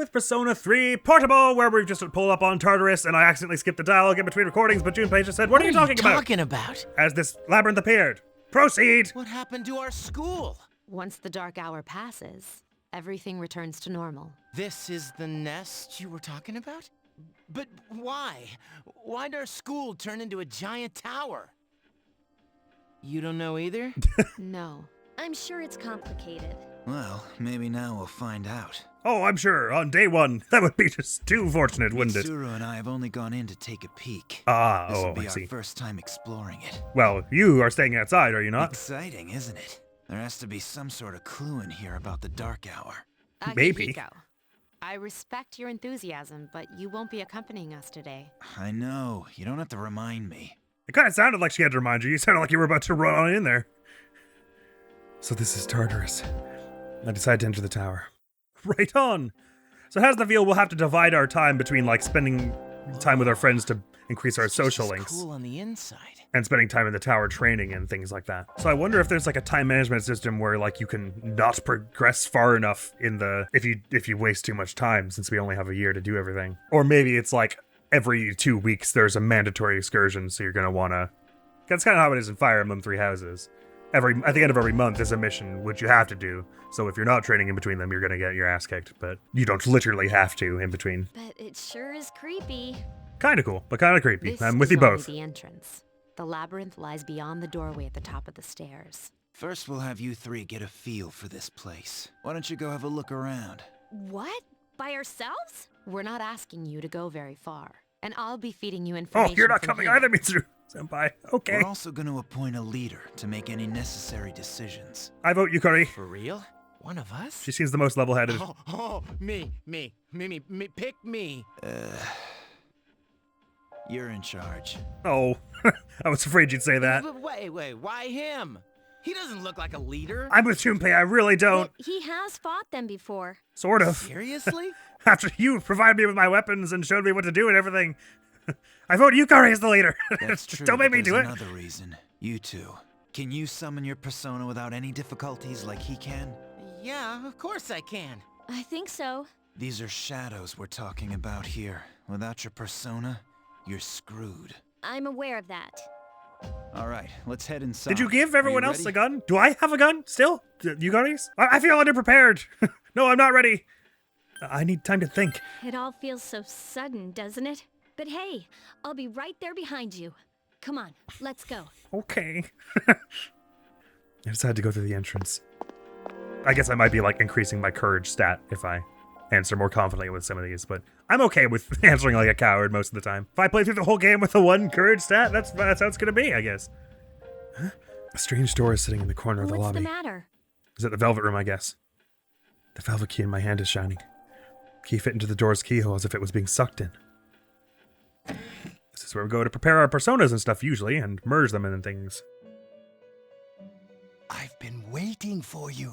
with Persona 3 Portable, where we've just pulled up on Tartarus, and I accidentally skipped the dialogue in between recordings, but Junpei just said, what are you talking about? As this labyrinth appeared. Proceed! What happened to our school? Once the dark hour passes, everything returns to normal. This is the nest you were talking about? But why? Why'd our school turn into a giant tower? You don't know either? No. I'm sure it's complicated. Well, maybe now we'll find out. Oh, I'm sure, on day one. That would be just too fortunate, wouldn't it? Mitsuru and I have only gone in to take a peek. This will be I see. our first time exploring it. Well, you are staying outside, are you not? Exciting, isn't it? There has to be some sort of clue in here about the dark hour. Maybe. Akihiko, I respect your enthusiasm, but you won't be accompanying us today. I know. You don't have to remind me. It kind of sounded like she had to remind you. You sounded like you were about to run on in there. So this is Tartarus. I decided to enter the tower. Right on. So as the veal, we'll have to divide our time between like spending time with our friends to increase our social links, Cool on the inside. and spending time in the tower training and things like that. So I wonder if there's like a time management system where like you can not progress far enough in the if you waste too much time, since we only have a year to do everything. Or maybe it's like every 2 weeks there's a mandatory excursion, so you're gonna wanna. That's kind of how it is in Fire Emblem Three Houses. At the end of every month is a mission which you have to do. So if you're not training in between them, you're gonna get your ass kicked. But you don't literally have to in between. But it sure is creepy. Kind of cool, but kind of creepy. This I'm with is you only both. the entrance. The labyrinth lies beyond the doorway at the top of the stairs. First, we'll have you three get a feel for this place. Why don't you go have a look around? What? By ourselves? We're not asking you to go very far, and I'll be feeding you Oh, information. you're not from coming here. either, Mitsuru Senpai. Okay. We're also going to appoint a leader to make any necessary decisions. I vote Yukari. For real? One of us? She seems the most level-headed. Me. Pick me. You're in charge. Oh, I was afraid you'd say that. But wait, why him? He doesn't look like a leader. I'm with Junpei, I really don't. But he has fought them before. Sort of. Seriously? After you provided me with my weapons and showed me what to do and everything, I vote Yukari as the leader. That's true. Don't make but me do there's it. Another reason. You two. Can you summon your persona without any difficulties like he can? Yeah, of course I can. I think so. These are shadows we're talking about here. Without your persona, you're screwed. I'm aware of that. All right, let's head inside. Did you give Are everyone you else a ready? gun? Do I have a gun still? Yukari's? I feel underprepared. No, I'm not ready. I need time to think. It all feels so sudden, doesn't it? But hey, I'll be right there behind you. Come on, let's go. Okay. I decided to go through the entrance. I guess I might be like increasing my courage stat if I answer more confidently with some of these, but I'm okay with answering like a coward most of the time. If I play through the whole game with a 1 courage stat, that's how it's gonna be, I guess. Huh? A strange door is sitting in the corner of the What's lobby. the matter? Is it the velvet room, I guess? The velvet key in my hand is shining. Key fit into the door's keyhole as if it was being sucked in. This is where we go to prepare our personas and stuff usually, and merge them and things. I've been waiting for you.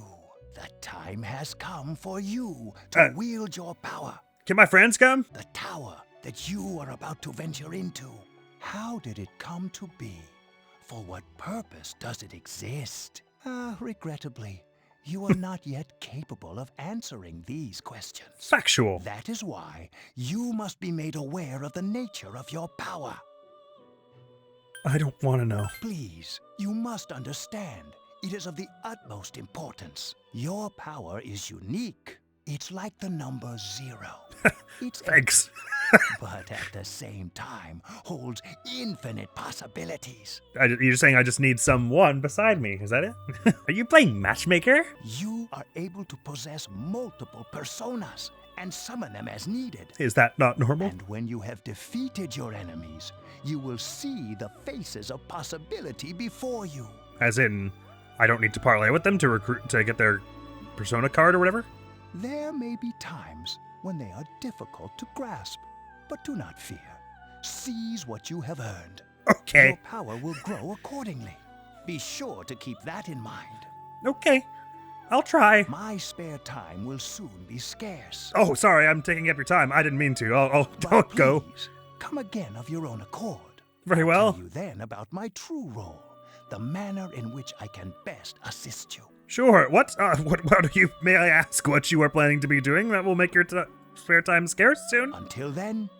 The time has come for you to wield your power. Can my friends come? The tower that you are about to venture into. How did it come to be? For what purpose does it exist? Regrettably, you are not yet capable of answering these questions. Factual. That is why you must be made aware of the nature of your power. I don't want to know. Please, you must understand. It is of the utmost importance. Your power is unique. It's like the number 0. It's Thanks. but at the same time holds infinite possibilities. You're saying I just need someone beside me, is that it? Are you playing matchmaker? You are able to possess multiple personas and summon them as needed. Is that not normal? And when you have defeated your enemies, you will see the faces of possibility before you. As in, I don't need to parlay with them to get their persona card or whatever? There may be times when they are difficult to grasp, but do not fear. Seize what you have earned. Okay. Your power will grow accordingly. Be sure to keep that in mind. Okay. I'll try. My spare time will soon be scarce. Oh, sorry, I'm taking up your time. I didn't mean to. But Don't go. please, come again of your own accord. Very I'll well. tell you then about my true role, the manner in which I can best assist you. Sure. What do you, may I ask what you are planning to be doing that will make your spare time scarce soon. Until then,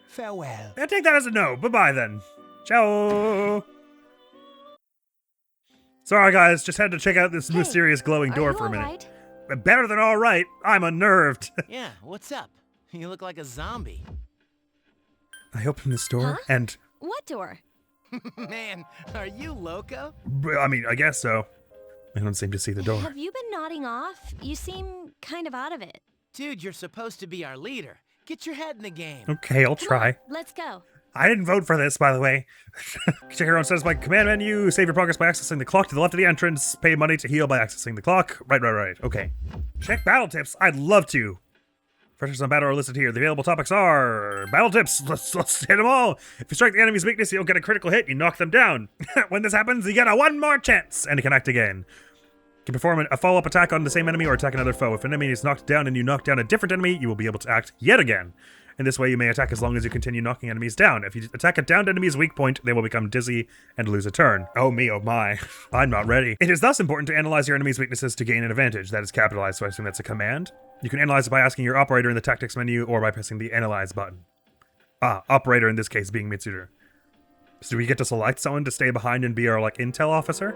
farewell. I take that as a no. Bye-bye then. Ciao. Sorry, guys. Just had to check out this Hey, mysterious glowing Are door you for a all minute. right? Better than all right. I'm unnerved. Yeah, what's up? You look like a zombie. I opened this door, Huh? and What door? Man, are you loco? I mean, I guess so. I don't seem to see the door. Have you been nodding off? You seem kind of out of it. Dude, you're supposed to be our leader. Get your head in the game. Okay, I'll Come try. on, let's go. I didn't vote for this, by the way. Check your own status by command menu. Save your progress by accessing the clock to the left of the entrance. Pay money to heal by accessing the clock. Right. Okay. Check battle tips. I'd love to. Pressures on battle are listed here. The available topics are battle tips. Let's hit them all. If you strike the enemy's weakness, you'll get a critical hit. You knock them down. When this happens, you get a one more chance and to connect again. You can perform a follow-up attack on the same enemy or attack another foe. If an enemy is knocked down and you knock down a different enemy, you will be able to act yet again. In this way, you may attack as long as you continue knocking enemies down. If you attack a downed enemy's weak point, they will become dizzy and lose a turn. Oh me, oh my. I'm not ready. It is thus important to analyze your enemy's weaknesses to gain an advantage. That is capitalized, so I assume that's a command. You can analyze it by asking your operator in the tactics menu or by pressing the analyze button. Operator in this case being Mitsuru. So do we get to select someone to stay behind and be our, intel officer?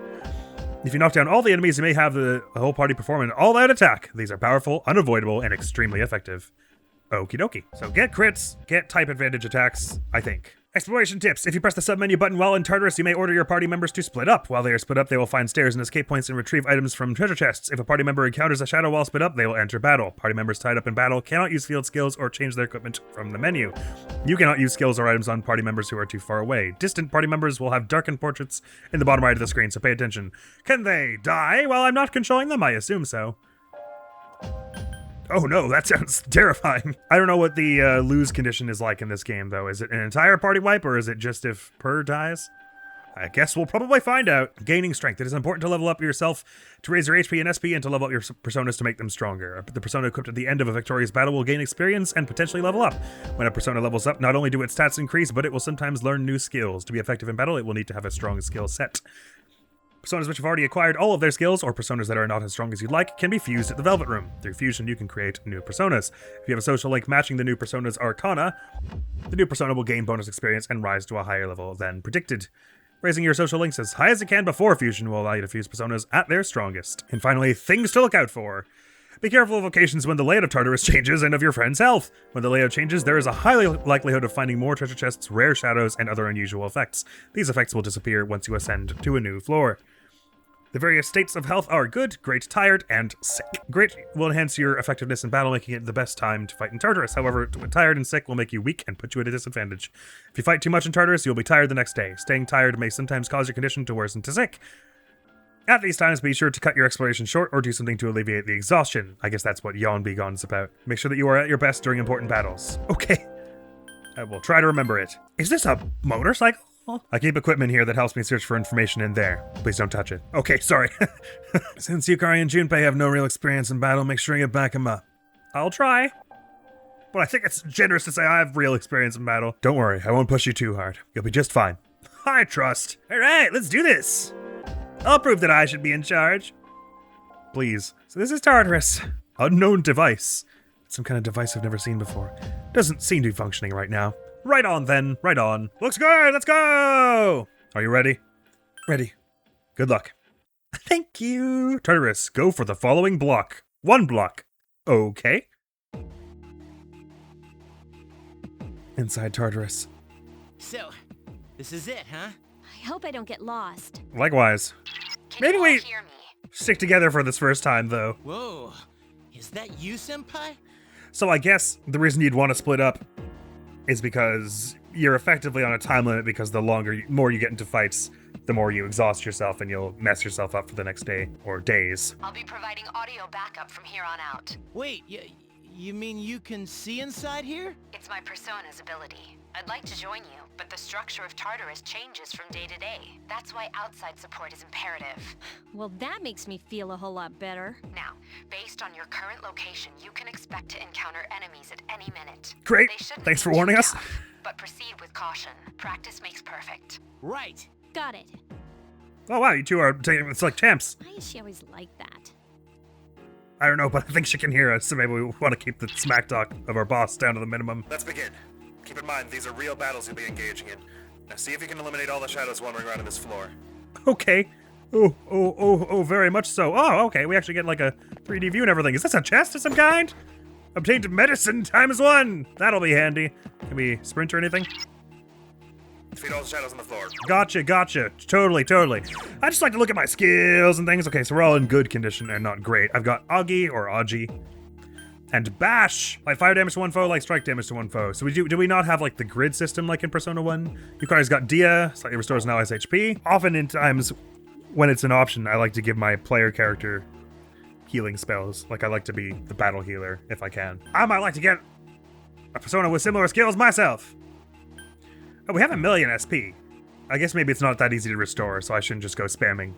If you knock down all the enemies, you may have the whole party perform an all-out attack. These are powerful, unavoidable, and extremely effective. Okie dokie. So get crits, get type advantage attacks, I think. Exploration tips. If you press the submenu button while in Tartarus, you may order your party members to split up. While they are split up, they will find stairs and escape points and retrieve items from treasure chests. If a party member encounters a shadow while split up, they will enter battle. Party members tied up in battle cannot use field skills or change their equipment from the menu. You cannot use skills or items on party members who are too far away. Distant party members will have darkened portraits in the bottom right of the screen, so pay attention. Can they die while I'm not controlling them? I assume so. Oh no, that sounds terrifying. I don't know what the lose condition is like in this game, though. Is it an entire party wipe, or is it just if Per dies? I guess we'll probably find out. Gaining strength. It is important to level up yourself to raise your HP and SP and to level up your personas to make them stronger. The persona equipped at the end of a victorious battle will gain experience and potentially level up. When a persona levels up, not only do its stats increase, but it will sometimes learn new skills. To be effective in battle, it will need to have a strong skill set. Personas which have already acquired all of their skills, or personas that are not as strong as you'd like, can be fused at the Velvet Room. Through fusion, you can create new personas. If you have a social link matching the new persona's arcana, the new persona will gain bonus experience and rise to a higher level than predicted. Raising your social links as high as it can before fusion will allow you to fuse personas at their strongest. And finally, things to look out for. Be careful of locations when the layout of Tartarus changes and of your friend's health. When the layout changes, there is a high likelihood of finding more treasure chests, rare shadows, and other unusual effects. These effects will disappear once you ascend to a new floor. The various states of health are good, great, tired, and sick. Great will enhance your effectiveness in battle, making it the best time to fight in Tartarus. However, tired and sick will make you weak and put you at a disadvantage. If you fight too much in Tartarus, you'll be tired the next day. Staying tired may sometimes cause your condition to worsen to sick. At these times, be sure to cut your exploration short or do something to alleviate the exhaustion. I guess that's what Yawn Be Gone's about. Make sure that you are at your best during important battles. Okay. I will try to remember it. Is this a motorcycle? I keep equipment here that helps me search for information in there. Please don't touch it. Okay, sorry. Since Yukari and Junpei have no real experience in battle, make sure you back them up. I'll try. But I think it's generous to say I have real experience in battle. Don't worry, I won't push you too hard. You'll be just fine. I trust. Alright, let's do this. I'll prove that I should be in charge. Please. So this is Tartarus. Unknown device. Some kind of device I've never seen before. Doesn't seem to be functioning right now. Right on, then. Right on. Looks good. Let's go. Are you ready? Ready. Good luck. Thank you. Tartarus, go for the following block. 1 block. Okay. Inside Tartarus. So, this is it, huh? I hope I don't get lost. Likewise. Maybe we stick together for this first time, though. Whoa. Is that you, Senpai? So I guess the reason you'd want to split up is because you're effectively on a time limit, because the more you get into fights, the more you exhaust yourself and you'll mess yourself up for the next day or days. I'll be providing audio backup from here on out. Wait, you mean you can see inside here? It's my persona's ability. I'd like to join you, but the structure of Tartarus changes from day to day. That's why outside support is imperative. Well, that makes me feel a whole lot better. Now, based on your current location, you can expect to encounter enemies at any minute. Great. They shouldn't Thanks be for warning too us. tough, but proceed with caution. Practice makes perfect. Right. Got it. Oh wow, you two are taking it's like champs. Why is she always like that? I don't know, but I think she can hear us, so maybe we want to keep the smack talk of our boss down to the minimum. Let's begin. Keep in mind, these are real battles you'll be engaging in. Now see if you can eliminate all the shadows wandering around on this floor. Okay. Oh, very much so. Oh, okay, we actually get like a 3D view and everything. Is this a chest of some kind? Obtained medicine ×1. That'll be handy. Can we sprint or anything? Defeat all the shadows on the floor. Gotcha. Totally. I just like to look at my skills and things. Okay, so we're all in good condition and not great. I've got Augie or Augie. And Bash, like fire damage to one foe, like strike damage to one foe. So do we not have like the grid system like in Persona 1? Yukari's got Dia, slightly restores an ally's HP. Often in times when it's an option, I like to give my player character healing spells. Like I like to be the battle healer if I can. I might like to get a Persona with similar skills myself. Oh, we have 1,000,000 SP. I guess maybe it's not that easy to restore, so I shouldn't just go spamming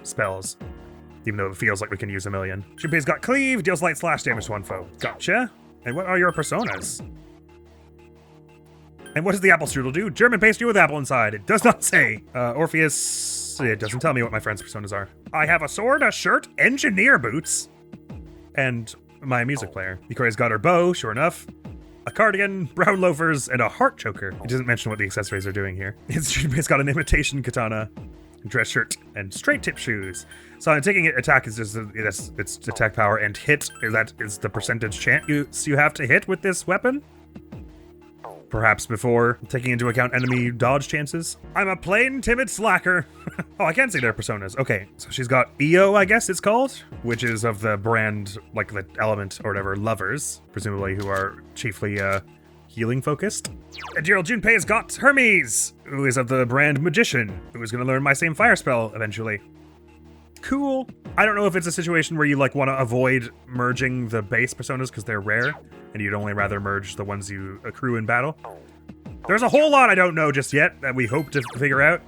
spells. Even though it feels like we can use 1,000,000. Junpei's got Cleave, deals light slash damage to one foe. Gotcha. And what are your personas? And what does the apple strudel do? German pastry with apple inside. It does not say. Orpheus, it doesn't tell me what my friends' personas are. I have a sword, a shirt, engineer boots, and my music player. Yukari's got her bow, sure enough. A cardigan, brown loafers, and a heart choker. It doesn't mention what the accessories are doing here. It's got an imitation katana, dress shirt, and straight tip shoes. So I'm taking it, attack is just its attack power, and hit, that is the percentage chance you have to hit with this weapon? Perhaps before taking into account enemy dodge chances. I'm a plain timid slacker. Oh, I can see their personas. Okay, so she's got EO, I guess it's called, which is of the brand, like the element or whatever, lovers, presumably, who are chiefly healing focused. Admiral Junpei's got Hermes, who is of the brand magician, who is going to learn my same fire spell eventually. Cool. I don't know if it's a situation where you like want to avoid merging the base personas because they're rare, and you'd only rather merge the ones you accrue in battle. There's a whole lot I don't know just yet that we hope to figure out.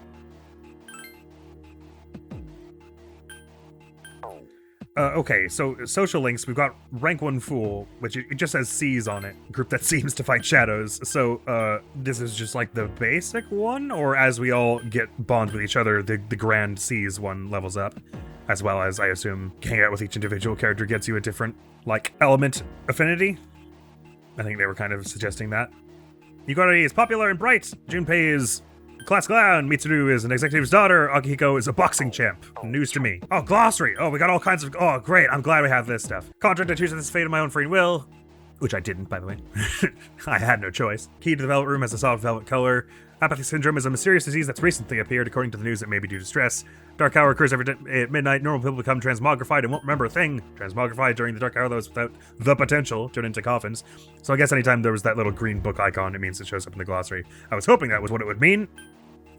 Okay, so social links, we've got rank 1 fool, which it just says C's on it, group that seems to fight shadows. So this is just like the basic one, or as we all get bond with each other, the grand C's one levels up, as well as, I assume, hang out with each individual character gets you a different, like, element affinity. I think they were kind of suggesting that. Yukari is popular and bright. Junpei is class clown. Mitsuru is an executive's daughter. Akihiko is a boxing champ. News to me. Oh, glossary. Oh, we got all kinds of... Oh, great. I'm glad we have this stuff. Contract, I choose this fate of my own free will. Which I didn't, by the way. I had no choice. Key to the velvet room has a soft velvet color. Apathy syndrome is a mysterious disease that's recently appeared. According to the news, it may be due to stress. Dark hour occurs every day at midnight. Normal people become transmogrified and won't remember a thing. Transmogrified during the dark hour, those without the potential turn into coffins. So I guess anytime there was that little green book icon, it means it shows up in the glossary. I was hoping that was what it would mean.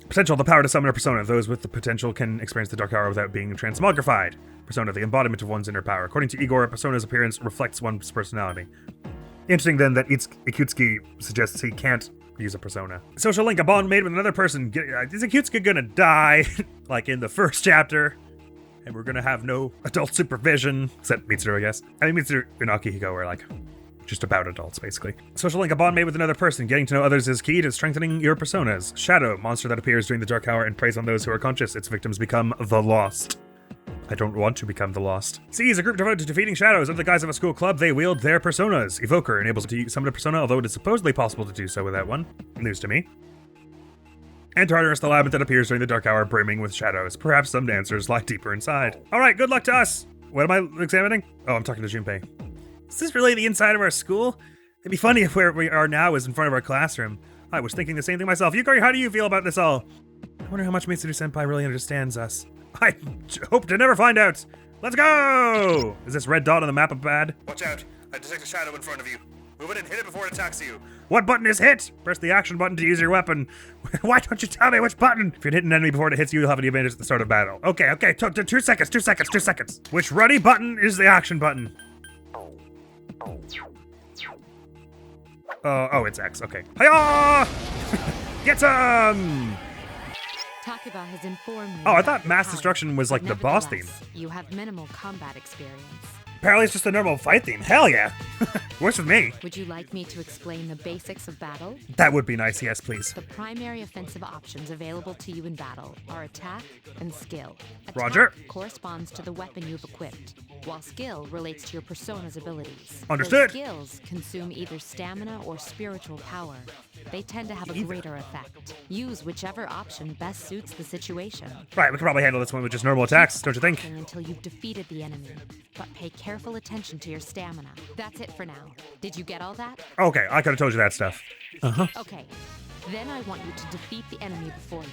Potential, the power to summon a persona. Those with the potential can experience the dark hour without being transmogrified. Persona, the embodiment of one's inner power. According to Igor, a persona's appearance reflects one's personality. Interesting then that Ikutsuki suggests he can't use a persona. Social link, a bond made with another person. Is Ikutsuki gonna die, like in the first chapter? And we're gonna have no adult supervision, except Mitsuru, I guess. I mean, Mitsuru and Akihiko are like just about adults, basically. Social link, a bond made with another person. Getting to know others is key to strengthening your personas. Shadow, monster that appears during the dark hour and preys on those who are conscious. Its victims become the lost. I don't want to become the lost. C is a group devoted to defeating shadows. Under the guise of a school club, they wield their personas. Evoker enables to summon a persona, although it is supposedly possible to do so without one. News to me. And Tartarus, the labyrinth that appears during the dark hour, brimming with shadows. Perhaps some answers lie deeper inside. All right, good luck to us. What am I examining? Oh, I'm talking to Junpei. Is this really the inside of our school? It'd be funny if where we are now is in front of our classroom. I was thinking the same thing myself. Yukari, how do you feel about this all? I wonder how much Mitsuru-senpai really understands us. I hope to never find out. Let's go! Is this red dot on the map bad? Watch out. I detect a shadow in front of you. Move it and hit it before it attacks you. What button is hit? Press the action button to use your weapon. Why don't you tell me which button? If you hit an enemy before it hits you, you'll have an advantage at the start of battle. Okay. 2 seconds. 2 seconds. Which ruddy button is the action button? Oh, it's X. Okay. Hiya! Get some! Takeba has informed me. Oh, I thought mass destruction was like the boss theme. You have minimal combat experience. Apparently it's just a normal fight theme. Hell yeah. Works with me. Would you like me to explain the basics of battle? That would be nice, yes, please. The primary offensive options available to you in battle are attack and skill. Attack Roger. corresponds to the weapon you've equipped, while skill relates to your persona's abilities. Understood. Those skills consume either stamina or spiritual power. They tend to have a greater effect. Use whichever option best suits the situation. Right, we can probably handle this one with just normal attacks, don't you think? Until you've defeated the enemy, but pay careful attention to your stamina. That's it for now. Did you get all that? Okay, I could have told you that stuff. Okay, then I want you to defeat the enemy before you.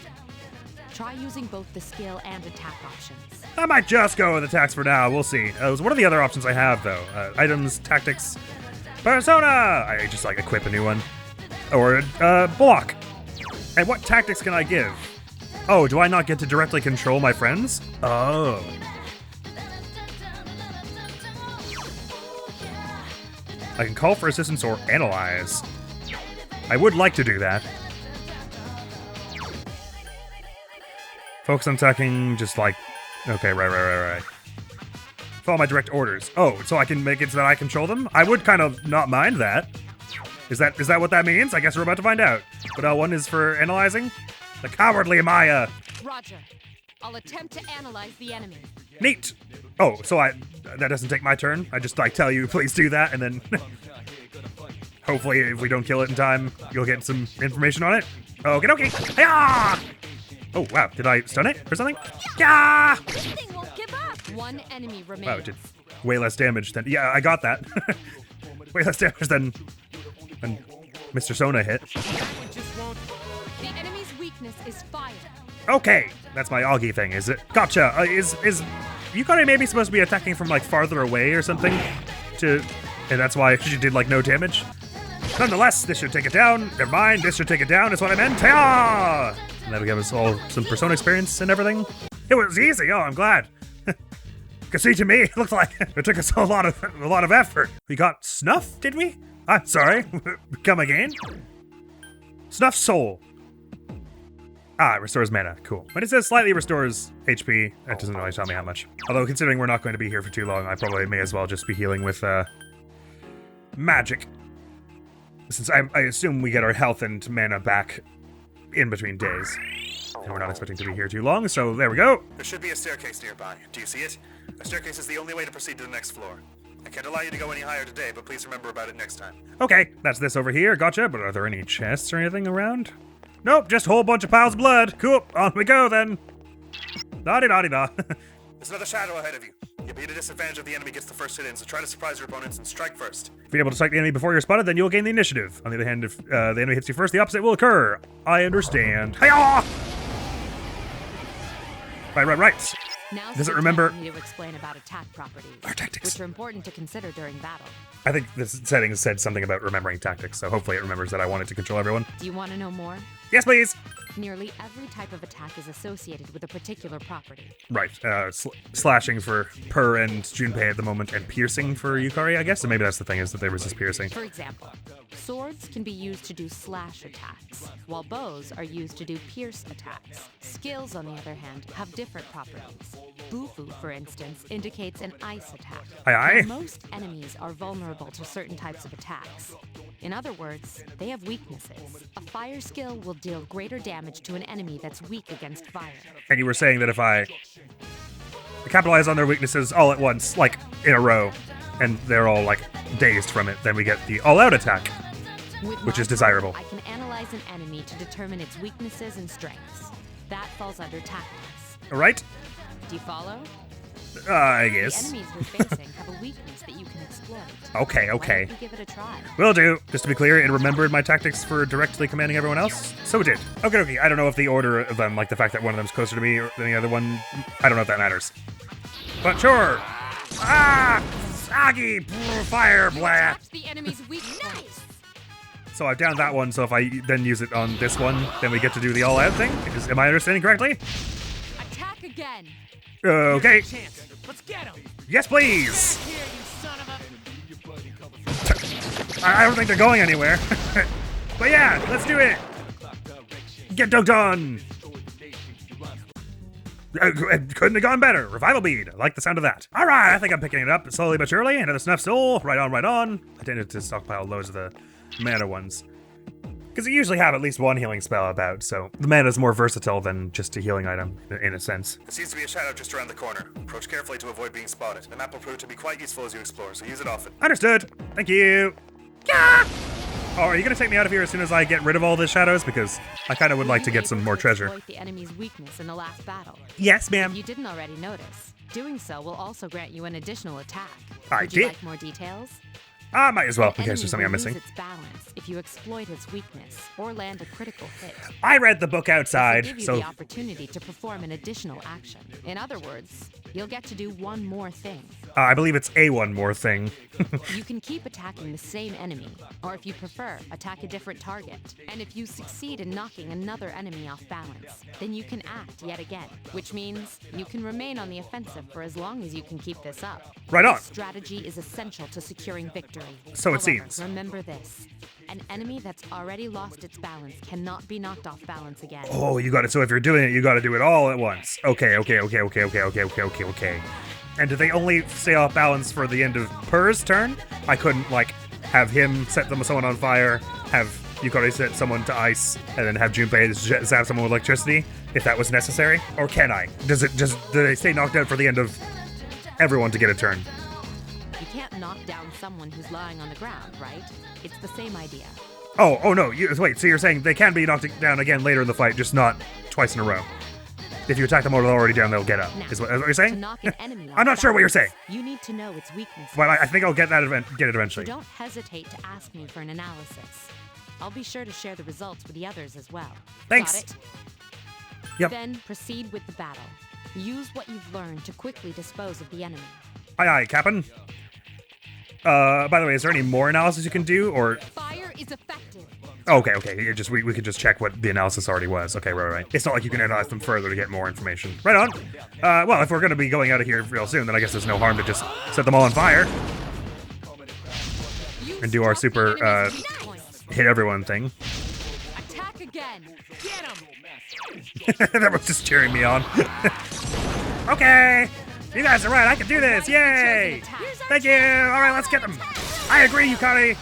Try using both the skill and attack options. I might just go with attacks for now. We'll see. What are the other options I have, though? Items, tactics, persona! I just, like, equip a new one. Or, block. And what tactics can I give? Oh, do I not get to directly control my friends? Oh. I can call for assistance or analyze. I would like to do that. Focus on attacking, just like... Okay, right. Follow my direct orders. Oh, so I can make it so that I control them? I would kind of not mind that. Is that what that means? I guess we're about to find out. But L1 is for analyzing? The cowardly Maya. Roger. I'll attempt to analyze the enemy. Neat. Oh, so that doesn't take my turn? I just, like, tell you, please do that, and then... hopefully, if we don't kill it in time, you'll get some information on it. Okay. Hiya! Oh, wow. Did I stun it or something? Yeah! This thing won't give up. One enemy remains. Wow, it did way less damage than... Yeah, I got that. Way less damage than Mr. Sona hit. The enemy's weakness is fire. Okay, that's my Augie thing, is it? Gotcha. Is Yukari maybe supposed to be attacking from, like, farther away or something? And that's why she did, like, no damage? Nonetheless, this should take it down. Never mind, this should take it down, is what I meant. Hiya! And that'll give us all some Persona experience and everything. It was easy. Oh, I'm glad. Because see, to me, it looked like it took us a lot of effort. We got Snuff, did we? I'm sorry. Come again? Snuff Soul. Ah, it restores mana. Cool. When it says slightly restores HP, that doesn't really tell me how much. Although, considering we're not going to be here for too long, I probably may as well just be healing with magic. Since I assume we get our health and mana back in between days. And we're not expecting to be here too long, so there we go. There should be a staircase nearby. Do you see it? A staircase is the only way to proceed to the next floor. I can't allow you to go any higher today, but please remember about it next time. Okay, that's this over here. Gotcha. But are there any chests or anything around? Nope, just a whole bunch of piles of blood. Cool, on we go then. Da-di-da-di-da. There's another shadow ahead of you. You'll be at a disadvantage if the enemy gets the first hit in, so try to surprise your opponents and strike first. If you're able to strike the enemy before you're spotted, then you'll gain the initiative. On the other hand, if the enemy hits you first, the opposite will occur. I understand. Hi-yah! Right. Now Does it remember me to explain about attack properties, our tactics? which are important to consider during battle. I think this setting said something about remembering tactics, so hopefully it remembers that I wanted to control everyone. Do you want to know more? Yes, please! Nearly every type of attack is associated with a particular property. Right, slashing for Per and Junpei at the moment, and piercing for Yukari, I guess? So maybe that's the thing, is that they resist piercing. For example, swords can be used to do slash attacks, while bows are used to do pierce attacks. Skills, on the other hand, have different properties. Bufu, for instance, indicates an ice attack. Aye. Now, most enemies are vulnerable to certain types of attacks. In other words, they have weaknesses. A fire skill will deal greater damage to an enemy that's weak against fire. And you were saying that if I capitalize on their weaknesses all at once, like in a row, and they're all like dazed from it, then we get the all-out attack, which is desirable. I can analyze an enemy to determine its weaknesses and strengths. That falls under tactics. All right? Do you follow? I The guess. enemies we're facing have a weakness that you can exploit. Okay. Why don't you give it a try? Will do. Just to be clear, it remembered my tactics for directly commanding everyone else, so it did. Okay. I don't know if the order of them, like the fact that one of them's closer to me than the other one, I don't know if that matters. But sure. Ah! Agi! Fire! Blah! Catch the enemy's weakness. So I've downed that one, so if I then use it on this one, then we get to do the all-out thing? Am I understanding correctly? Attack again. Okay. Chance. Let's get him. Yes, please! Here, you son of a... I don't think they're going anywhere. But yeah, let's do it! Get done! It couldn't have gone better. Revival bead. I like the sound of that. All right, I think I'm picking it up slowly but surely. Another snuff soul. Right on, right on. I tended to stockpile loads of the mana ones. Because you usually have at least one healing spell about, so the mana is more versatile than just a healing item, in a sense. There seems to be a shadow just around the corner. Approach carefully to avoid being spotted. The map will prove to be quite useful as you explore, so use it often. Understood. Thank you. Yeah! Oh, are you going to take me out of here as soon as I get rid of all the shadows? Because I kind of would like to get some more treasure. Exploit the enemy's weakness in the last battle. Yes, ma'am. You didn't already notice. Doing so will also grant you an additional attack. I Would you did. like more details? Might as well, in Enemy case there's something I'm will lose missing. its balance if you exploit its weakness or land a critical hit. I read the book outside, This will give you so the opportunity to perform an additional action. In other words, you'll get to do one more thing. I believe it's a one more thing. You can keep attacking the same enemy, or if you prefer, attack a different target. And if you succeed in knocking another enemy off balance, then you can act yet again, which means you can remain on the offensive for as long as you can keep this up. Right on. This strategy is essential to securing victory. So it However, seems. Remember this. An enemy that's already lost its balance cannot be knocked off balance again. Oh, you got it. So if you're doing it, you got to do it all at once. Okay. And do they only stay off balance for the end of Purr's turn? I couldn't, like, have him set someone on fire, have Yukari set someone to ice, and then have Junpei zap someone with electricity, if that was necessary? Or can I? Do they stay knocked out for the end of everyone to get a turn? You can't knock down someone who's lying on the ground, right? It's the same idea. Oh no, wait, so you're saying they can be knocked down again later in the fight, just not twice in a row? If you attack them while they're already down, they'll get up. Now, Is what you're to saying? knock an enemy off I'm not sure what you're balance, saying. You need to know its weaknesses. But I think I'll get it So eventually. don't hesitate to ask me for an analysis. I'll be sure to share the results with the others as well. Thanks. Got it? Yep. Then proceed with the battle. Use what you've learned to quickly dispose of the enemy. Aye, Captain. By the way, is there any more analysis you can do, or... Fire is effective. Okay. We could just check what the analysis already was. Okay, right. It's not like you can analyze them further to get more information. Right on. Well, if we're going to be going out of here real soon, then I guess there's no harm to just set them all on fire and do our super hit everyone thing. Attack again. Get him. That was just cheering me on. Okay, you guys are right. I can do this. Yay! Thank you. All right, let's get them. I agree, Yukari.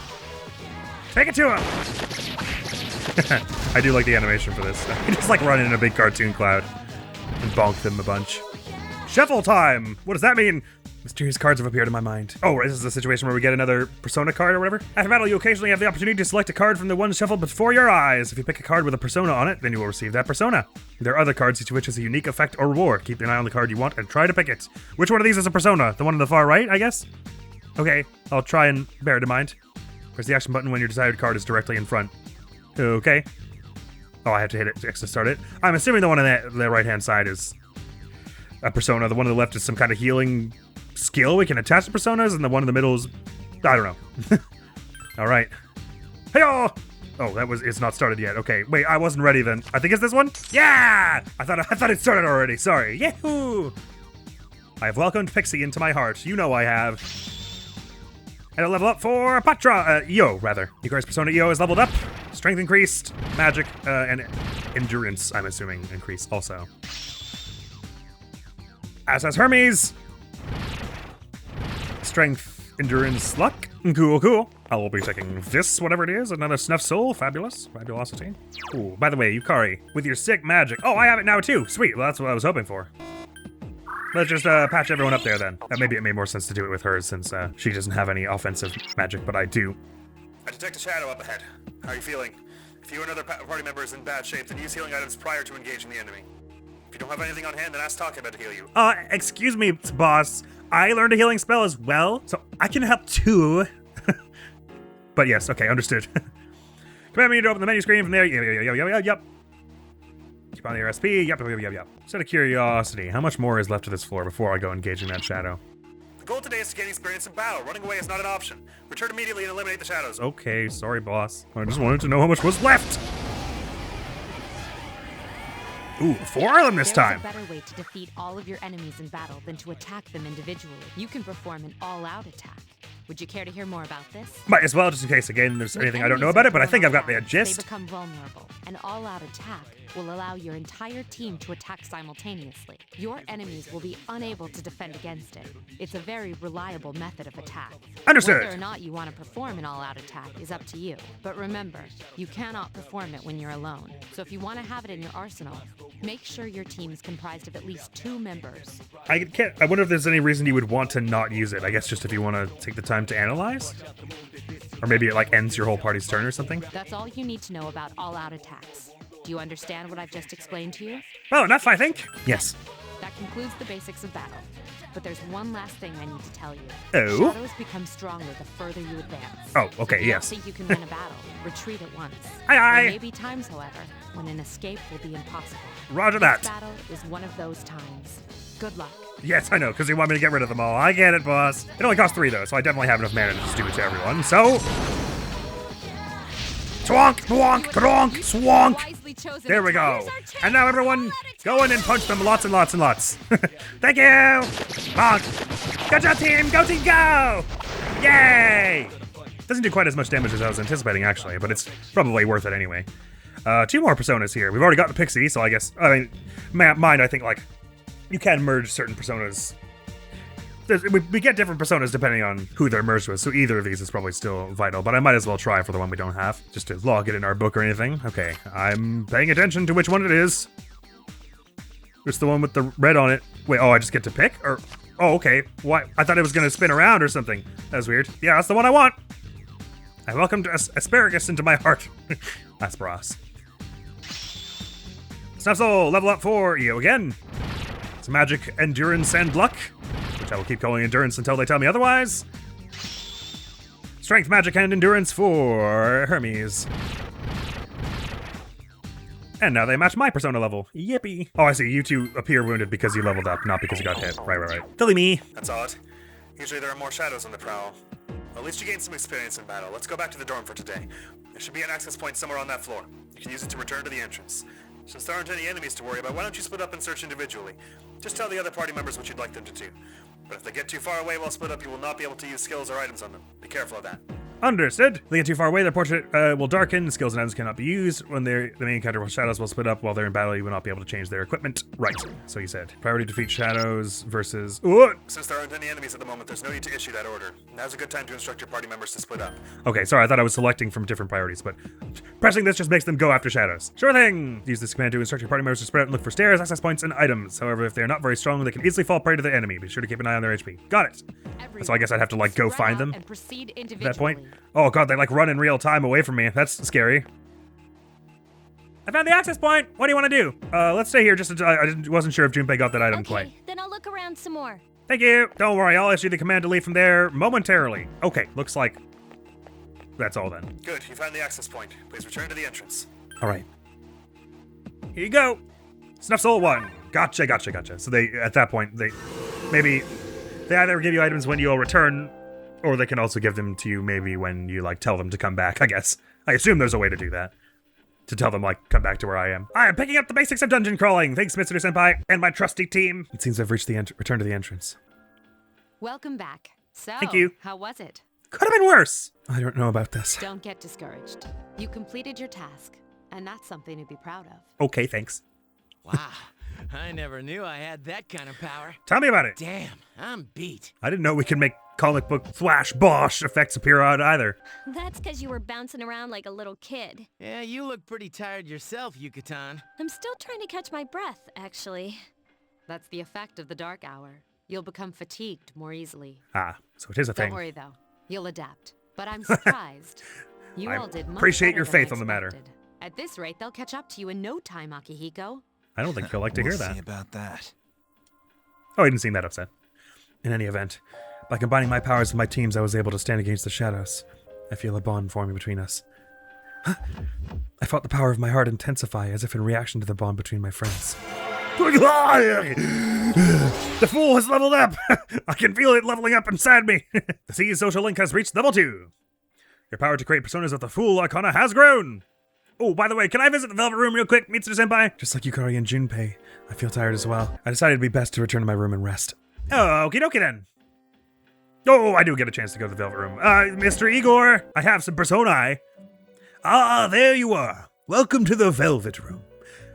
Take it to him. I do like the animation for this. I just like run in a big cartoon cloud and bonk them a bunch. Shuffle time! What does that mean? Mysterious cards have appeared in my mind. Oh, this is the situation where we get another Persona card or whatever. After battle, you occasionally have the opportunity to select a card from the ones shuffled before your eyes. If you pick a card with a Persona on it, then you will receive that Persona. There are other cards each of which has a unique effect or reward. Keep an eye on the card you want and try to pick it. Which one of these is a Persona? The one on the far right, I guess? Okay, I'll try and bear it in mind. Press the action button when your desired card is directly in front. Okay. Oh, I have to hit it X to start it. I'm assuming the one on the right-hand side is a Persona. The one on the left is some kind of healing skill we can attach to Personas, and the one in the middle is... I don't know. All right. Hey-oh! Oh, it's not started yet. Okay, wait, I wasn't ready then. I think it's this one? Yeah! I thought it started already. Sorry. Yahoo! I have welcomed Pixie into my heart. You know I have. And a level up for Io, rather. Yukari's Persona Io is leveled up. Strength increased. Magic, and endurance, I'm assuming, increase also. As has Hermes. Strength, endurance, luck. Cool. I will be taking this, whatever it is. Another Snuff Soul. Fabulous. Fabulosity. Ooh, by the way, Yukari, with your sick magic. Oh, I have it now too. Sweet. Well, that's what I was hoping for. Let's just patch everyone up there then. Maybe it made more sense to do it with her since she doesn't have any offensive magic, but I do. I detect a shadow up ahead. How are you feeling? If you and other party members in bad shape, then use healing items prior to engaging the enemy. If you don't have anything on hand, then ask Talking about to heal you. Excuse me, boss. I learned a healing spell as well, so I can help too. But yes, okay, understood. Command menu to open the menu screen from there. Yep. Keep on the RSP. Yep. Just out of curiosity, how much more is left of this floor before I go engaging that shadow? The goal today is to gain experience in battle. Running away is not an option. Return immediately and eliminate the shadows. Okay, sorry, boss. I just wanted to know how much was left. Ooh, 4 of them this time. There's a better way to defeat all of your enemies in battle than to attack them individually. You can perform an all-out attack. Would you care to hear more about this? Might as well, just in case, again, there's When anything I don't know enemies about are it, but I thrown think I've got off the balance, gist. They become vulnerable. An all-out attack will allow your entire team to attack simultaneously. Your enemies will be unable to defend against it. It's a very reliable method of attack. Understood. Whether or not you want to perform an all-out attack is up to you. But remember, you cannot perform it when you're alone. So if you want to have it in your arsenal, make sure your team is comprised of at least 2 members. I wonder if there's any reason you would want to not use it. I guess just if you want to take the time to analyze? Or maybe it like ends your whole party's turn or something? That's all you need to know about all-out attacks. Do you understand what I've just explained to you? Well, enough, I think. Yes. That concludes the basics of battle. But there's one last thing I need to tell you. Oh? Shadows become stronger the further you advance. Oh, okay, If you yes. don't think you can win a battle, retreat at once. Aye, aye. There may be times, however, when an escape will be impossible. Roger This that. battle is one of those times. Good luck. Yes, I know, because you want me to get rid of them all. I get it, boss. It only costs 3, though, so I definitely have enough mana to just do it to everyone. So... Swonk, swonk, swonk, swonk. Wisely chosen There we go. attack. Here's our And now everyone, go in and punch them lots and lots and lots. Thank you. Bonk. Good job, team. Go, team, go. Yay. Doesn't do quite as much damage as I was anticipating, actually, but it's probably worth it anyway. 2 more personas here. We've already got the pixie, so I guess, mine, I think, like, you can merge certain personas. We get different personas depending on who they're merged with, so either of these is probably still vital, but I might as well try for the one we don't have, just to log it in our book or anything. Okay, I'm paying attention to which one it is. It's the one with the red on it. Wait, oh, I just get to pick? Or, oh, okay. Why? I thought it was going to spin around or something. That was weird. Yeah, that's the one I want. I welcomed asparagus into my heart. Asparagus. Snapsoul, level up for you again. It's magic, endurance, and luck, which I will keep calling endurance until they tell me otherwise. Strength, magic, and endurance for Hermes. And now they match my persona level. Yippee. Oh, I see. You two appear wounded because you leveled up, not because you got hit. Right. Silly me. That's odd. Usually there are more shadows on the prowl. Well, at least you gained some experience in battle. Let's go back to the dorm for today. There should be an access point somewhere on that floor. You can use it to return to the entrance. Since there aren't any enemies to worry about, why don't you split up and search individually? Just tell the other party members what you'd like them to do. But if they get too far away while split up, you will not be able to use skills or items on them. Be careful of that. Understood. If they get too far away, their portrait will darken. Skills and items cannot be used. When the main character shadows will split up while they're in battle, you will not be able to change their equipment. Right. So you said. Priority defeat shadows versus... Ooh! Since there aren't any enemies at the moment, there's no need to issue that order. Now's a good time to instruct your party members to split up. Okay, sorry, I thought I was selecting from different priorities, but pressing this just makes them go after shadows. Sure thing! Use this command to instruct your party members to spread out and look for stairs, access points, and items. However, if they are not very strong, they can easily fall prey to the enemy. Be sure to keep an eye on their HP. Got it! So I guess I'd have to, like, go Spread find out them and proceed at individually. that point. Oh god, they, like, run in real time away from me. That's scary. I found the access point! What do you want to do? Let's stay here just until I wasn't sure if Junpei got that item Okay, quite. then I'll look around some more. Thank you! Don't worry, I'll issue the command to leave from there momentarily. Okay, looks like that's all then. Good, you found the access point. Please return to the entrance. Alright. Here you go! Snuff Soul 1. Gotcha. So they, at that point, they either give you items when you'll return, or they can also give them to you maybe when you, like, tell them to come back, I guess. I assume there's a way to do that. To tell them, like, come back to where I am. I am picking up the basics of dungeon crawling. Thanks, Mitsuda Senpai, and my trusty team. It seems I've reached the return to the entrance. Welcome back. So, Thank you. How was it? Could have been worse. I don't know about this. Don't get discouraged. You completed your task, and that's something to be proud of. Okay, thanks. Wow, I never knew I had that kind of power. Tell me about it. Damn, I'm beat. I didn't know we could make comic book flash bosh effects appear out either. That's because you were bouncing around like a little kid. Yeah, you look pretty tired yourself, Yucatan. I'm still trying to catch my breath, actually. That's the effect of the dark hour. You'll become fatigued more easily. Ah, so it is a thing. Don't worry, though. You'll adapt. But I'm surprised. You I all did much appreciate better your than I faith on the matter. expected. At this rate, they'll catch up to you in no time, Akihiko. I don't think he'll like to hear We'll that. see about that. Oh, he didn't seem that upset. In any event, by combining my powers with my teams, I was able to stand against the shadows. I feel a bond forming between us. I felt the power of my heart intensify as if in reaction to the bond between my friends. The fool has leveled up! I can feel it leveling up inside me! The C's social link has reached level 2. Your power to create personas with the Fool Arcana has grown! Oh, by the way, can I visit the Velvet Room real quick, Mitsuda-senpai? Just like Yukari and Junpei, I feel tired as well. I decided it'd be best to return to my room and rest. Oh, okie dokie then. Oh, I do get a chance to go to the Velvet Room. Mr. Igor, I have some personae. Ah, there you are. Welcome to the Velvet Room.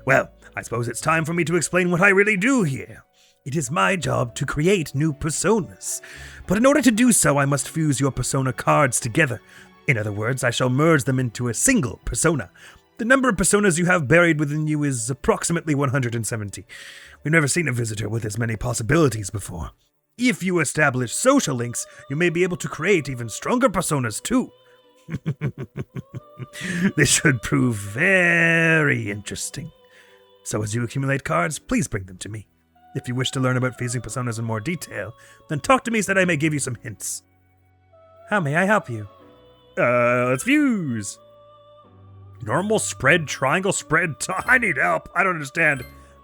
Well, I suppose it's time for me to explain what I really do here. It is my job to create new personas. But in order to do so, I must fuse your persona cards together. In other words, I shall merge them into a single persona. The number of personas you have buried within you is approximately 170. We've never seen a visitor with as many possibilities before. If you establish social links, you may be able to create even stronger personas too. This should prove very interesting. So as you accumulate cards, please bring them to me. If you wish to learn about fusing personas in more detail, then talk to me so that I may give you some hints. How may I help you? Let's fuse. Normal spread, triangle spread, I need help. I don't understand.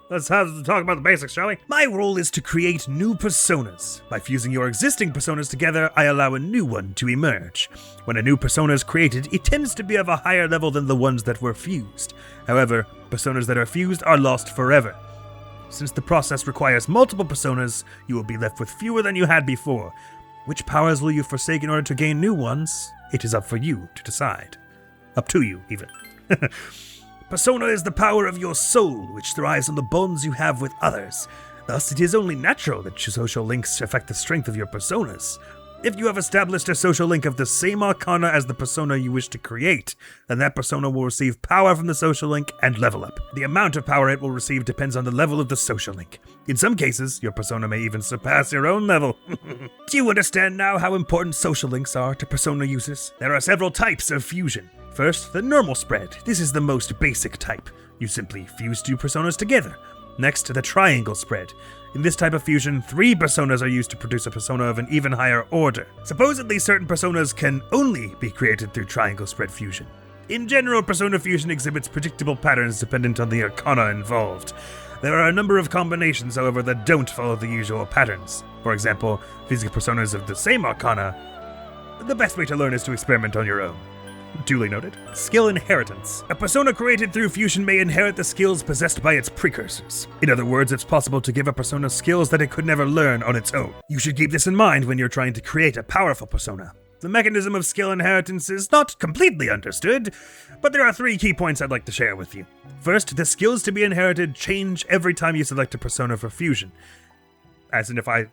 Let's talk about the basics, shall we? My role is to create new personas. By fusing your existing personas together, I allow a new one to emerge. When a new persona is created, it tends to be of a higher level than the ones that were fused. However, personas that are fused are lost forever. Since the process requires multiple personas, you will be left with fewer than you had before. Which powers will you forsake in order to gain new ones? It is up for you to decide. Up to you, even. Persona is the power of your soul, which thrives on the bonds you have with others. Thus, it is only natural that your social links affect the strength of your personas. If you have established a social link of the same arcana as the persona you wish to create, then that persona will receive power from the social link and level up. The amount of power it will receive depends on the level of the social link. In some cases, your persona may even surpass your own level. Do you understand now how important social links are to persona users? There are several types of fusion. First, the normal spread. This is the most basic type. You simply fuse two personas together. Next, the triangle spread. In this type of fusion, 3 personas are used to produce a persona of an even higher order. Supposedly, certain personas can only be created through triangle spread fusion. In general, persona fusion exhibits predictable patterns dependent on the arcana involved. There are a number of combinations, however, that don't follow the usual patterns. For example, fusing personas of the same arcana. The best way to learn is to experiment on your own. Duly noted. Skill inheritance. A persona created through fusion may inherit the skills possessed by its precursors. In other words, it's possible to give a persona skills that it could never learn on its own. You should keep this in mind when you're trying to create a powerful persona. The mechanism of skill inheritance is not completely understood, but there are 3 key points I'd like to share with you. First, the skills to be inherited change every time you select a persona for fusion. As in, if I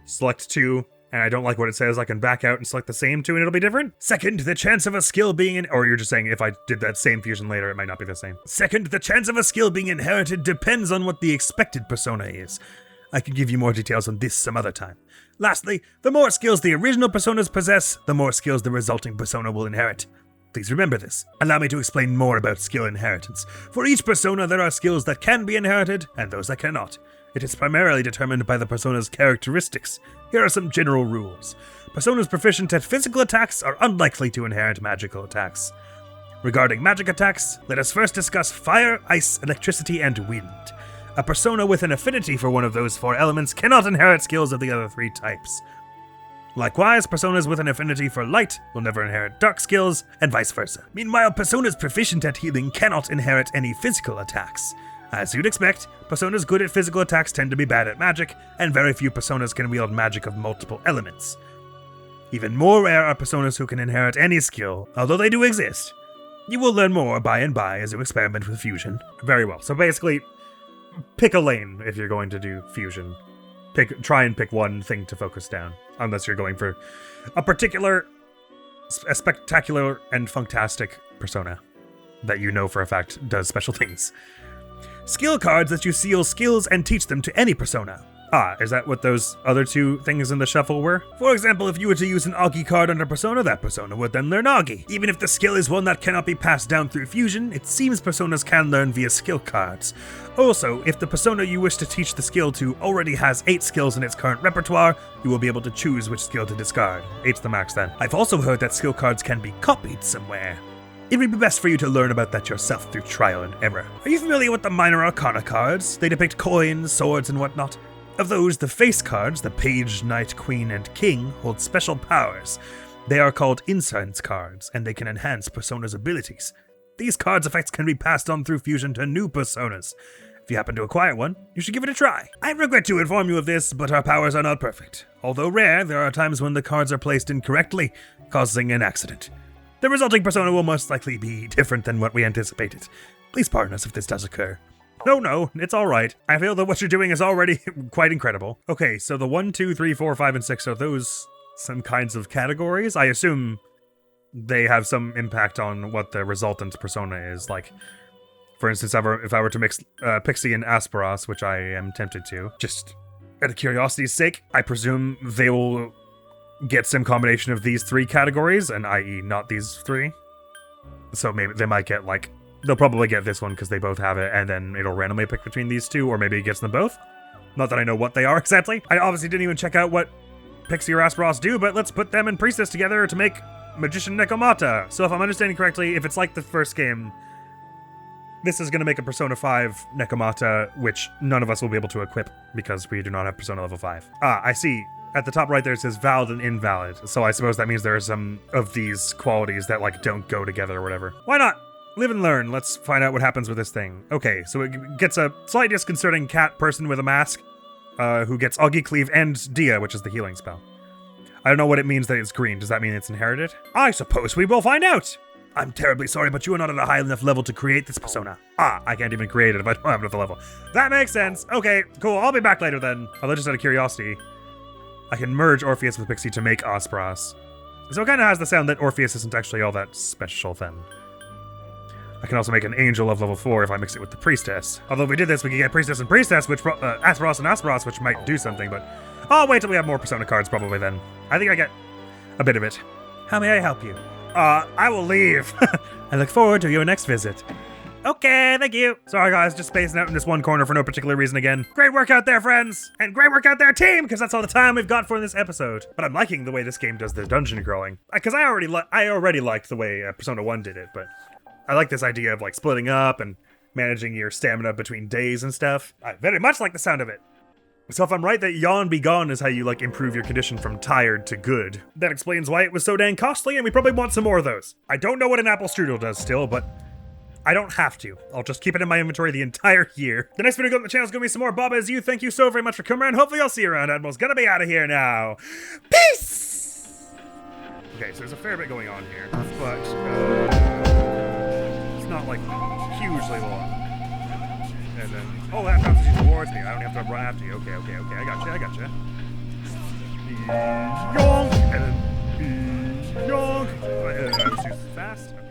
select 2, and I don't like what it says, I can back out and select the same 2 and it'll be different. Second, the chance of a skill being or you're just saying if I did that same fusion later, it might not be the same. Second, the chance of a skill being inherited depends on what the expected persona is. I can give you more details on this some other time. Lastly, the more skills the original personas possess, the more skills the resulting persona will inherit. Please remember this. Allow me to explain more about skill inheritance. For each persona, there are skills that can be inherited and those that cannot. It is primarily determined by the persona's characteristics. Here are some general rules. Personas proficient at physical attacks are unlikely to inherit magical attacks. Regarding magic attacks, let us first discuss fire, ice, electricity, and wind. A persona with an affinity for one of those 4 elements cannot inherit skills of the other 3 types. Likewise, personas with an affinity for light will never inherit dark skills, and vice versa. Meanwhile, personas proficient at healing cannot inherit any physical attacks. As you'd expect, personas good at physical attacks tend to be bad at magic, and very few personas can wield magic of multiple elements. Even more rare are personas who can inherit any skill, although they do exist. You will learn more by and by as you experiment with fusion. Very well, so basically, pick a lane if you're going to do fusion. Try and pick one thing to focus down, unless you're going for a spectacular and fantastic persona that you know for a fact does special things. Skill cards let you seal skills and teach them to any persona. Ah, is that what those other 2 things in the shuffle were? For example, if you were to use an Augie card under persona, that persona would then learn Augie. Even if the skill is one that cannot be passed down through fusion, it seems personas can learn via skill cards. Also, if the persona you wish to teach the skill to already has 8 skills in its current repertoire, you will be able to choose which skill to discard. 8's the max then. I've also heard that skill cards can be copied somewhere. It would be best for you to learn about that yourself through trial and error. Are you familiar with the minor arcana cards? They depict coins, swords, and whatnot. Of those, the face cards, the page, knight, queen, and king, hold special powers. They are called incense cards, and they can enhance personas' abilities. These cards' effects can be passed on through fusion to new personas. If you happen to acquire one, you should give it a try. I regret to inform you of this, but our powers are not perfect. Although rare, there are times when the cards are placed incorrectly, causing an accident. The resulting persona will most likely be different than what we anticipated. Please pardon us if this does occur. No, it's alright. I feel that what you're doing is already quite incredible. Okay, so the 1, 2, 3, 4, 5, and 6, are those some kinds of categories? I assume they have some impact on what the resultant persona is. Like, for instance, if I were to mix Pixie and Asparagus, which I am tempted to, just out of curiosity's sake, I presume they will get some combination of these 3 categories, and i.e. not these 3. So maybe they might get, like, they'll probably get this one because they both have it, and then it'll randomly pick between these 2, or maybe it gets them both. Not that I know what they are exactly. I obviously didn't even check out what Pixie or Asparagus do, but let's put them and Priestess together to make Magician Nekomata. So if I'm understanding correctly, if it's like the first game, this is going to make a Persona 5 Nekomata, which none of us will be able to equip because we do not have Persona level 5. Ah, I see. At the top right there it says valid and invalid. So I suppose that means there are some of these qualities that, like, don't go together or whatever. Why not? Live and learn. Let's find out what happens with this thing. Okay, so it gets a slightly disconcerting cat person with a mask, who gets Augie Cleave and Dia, which is the healing spell. I don't know what it means that it's green. Does that mean it's inherited? I suppose we will find out! I'm terribly sorry, but you are not at a high enough level to create this persona. Ah, I can't even create it if I don't have enough level. That makes sense. Okay, cool. I'll be back later then. Although just out of curiosity, I can merge Orpheus with Pixie to make Asparagus. So it kind of has the sound that Orpheus isn't actually all that special then. I can also make an angel of level 4 if I mix it with the priestess. Although if we did this, we could get priestess and priestess, which Asparagus and Asparagus, which might do something, but I'll wait till we have more persona cards probably then. I think I get a bit of it. How may I help you? I will leave. I look forward to your next visit. Okay, thank you. Sorry guys, just spacing out in this one corner for no particular reason again. Great work out there, friends! And great work out there, team! Because that's all the time we've got for this episode. But I'm liking the way this game does the dungeon crawling. Because I already liked the way Persona 1 did it, but I like this idea of, like, splitting up and managing your stamina between days and stuff. I very much like the sound of it. So if I'm right that yawn be gone is how you, like, improve your condition from tired to good, that explains why it was so dang costly, and we probably want some more of those. I don't know what an apple strudel does still, but I don't have to. I'll just keep it in my inventory the entire year. The next video on the channel is going to be some more Baba Is You. Thank you so very much for coming around. Hopefully I'll see you around. Admiral's gonna be out of here now. Peace! Okay, so there's a fair bit going on here, but it's not, like, hugely long. And then, oh, that bounces you towards me. I don't have to run after you. Okay, I gotcha. Yonk! And then, yonk! I was too fast. Okay.